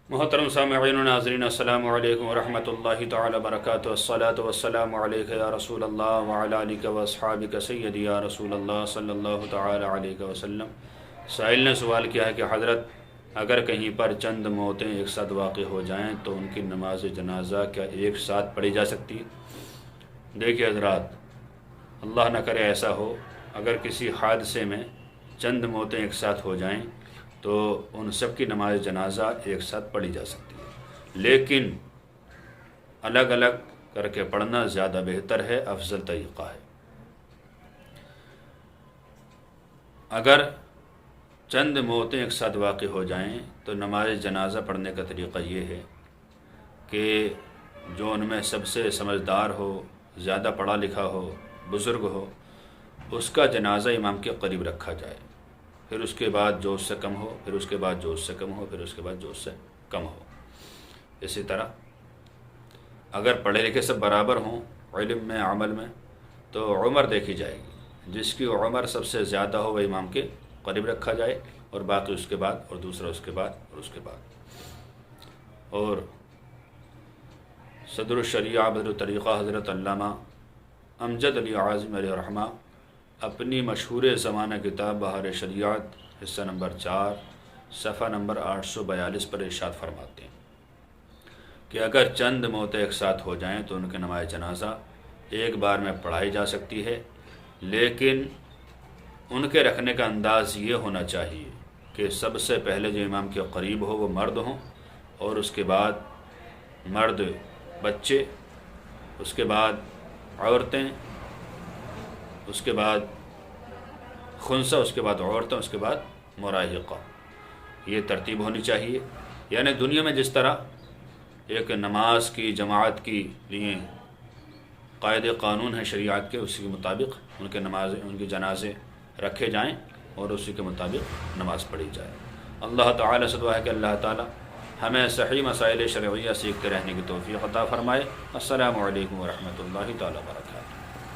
محترم سامعین و ناظرین، السلام علیکم ورحمۃ اللہ تعالی وبرکاتہ۔ الصلاۃ والسلام علیک یا رسول اللہ وعلی آلک واصحابک سیدی یا رسول اللہ صلی اللہ تعالی علیہ وسلم۔ سائل نے سوال کیا ہے کہ حضرت، اگر کہیں پر چند موتیں ایک ساتھ واقع ہو جائیں تو ان کی نماز جنازہ کیا ایک ساتھ پڑھی جا سکتی ہے؟ دیکھیے حضرات، اللہ نہ کرے ایسا ہو، اگر کسی حادثے میں چند موتیں ایک ساتھ ہو جائیں تو ان سب کی نماز جنازہ ایک ساتھ پڑھی جا سکتی ہے، لیکن الگ الگ کر کے پڑھنا زیادہ بہتر ہے، افضل طریقہ ہے۔ اگر چند موتیں ایک ساتھ واقع ہو جائیں تو نماز جنازہ پڑھنے کا طریقہ یہ ہے کہ جو ان میں سب سے سمجھدار ہو، زیادہ پڑھا لکھا ہو، بزرگ ہو، اس کا جنازہ امام کے قریب رکھا جائے، پھر اس کے بعد جو اس سے کم ہو، پھر اس کے بعد جو اس سے کم ہو، پھر اس کے بعد جو اس سے کم ہو۔ اسی طرح اگر پڑھے لکھے سب برابر ہوں علم میں، عمل میں، تو عمر دیکھی جائے گی، جس کی عمر سب سے زیادہ ہو وہ امام کے قریب رکھا جائے، اور باقی اس کے بعد، اور دوسرا اس کے بعد، اور اس کے بعد۔ اور صدر الشریعہ بدر الطریقہ حضرت علامہ امجد علی اعظم علیہ رحمہ اپنی مشہور زمانہ کتاب بہار شریعت حصہ نمبر 4 صفحہ نمبر 842 پر ارشاد فرماتے ہیں کہ اگر چند موتیں ایک ساتھ ہو جائیں تو ان کی نماز جنازہ ایک بار میں پڑھائی جا سکتی ہے، لیکن ان کے رکھنے کا انداز یہ ہونا چاہیے کہ سب سے پہلے جو امام کے قریب ہو وہ مرد ہوں، اور اس کے بعد مرد بچے، اس کے بعد عورتیں، اس کے بعد خنثی، اس کے بعد عورتیں، اس کے بعد مراہقہ۔ یہ ترتیب ہونی چاہیے، یعنی دنیا میں جس طرح ایک نماز کی جماعت کی لیے قاعدے قانون ہیں شریعت کے، اسی کے مطابق ان کے جنازے رکھے جائیں اور اسی کے مطابق نماز پڑھی جائے۔ اللہ تعالیٰ سے دعا ہے کہ اللہ تعالیٰ ہمیں صحیح مسائل شرعیہ سیکھتے رہنے کی توفیق عطا فرمائے۔ السلام علیکم ورحمۃ اللہ تعالیٰ وبرکاتہ۔